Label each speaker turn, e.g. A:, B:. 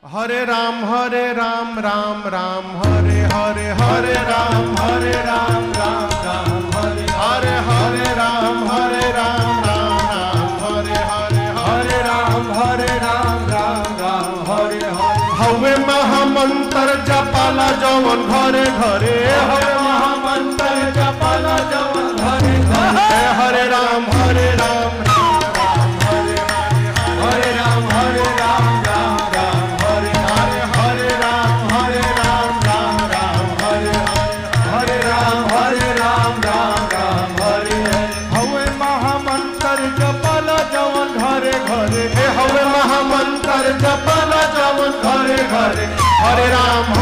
A: हरे राम राम राम हरे हरे हरे राम राम राम हरे हरे राम राम हरे हरे हरे राम राम हरे हरे हवे महामंत्र जपाला जवन घरे घरे हवे महामंत्र जपाला जवन घरे घरे हरे राम हरे राम हरे राम हवे महामंत्र जपाला जवन घरे घरे हरे राम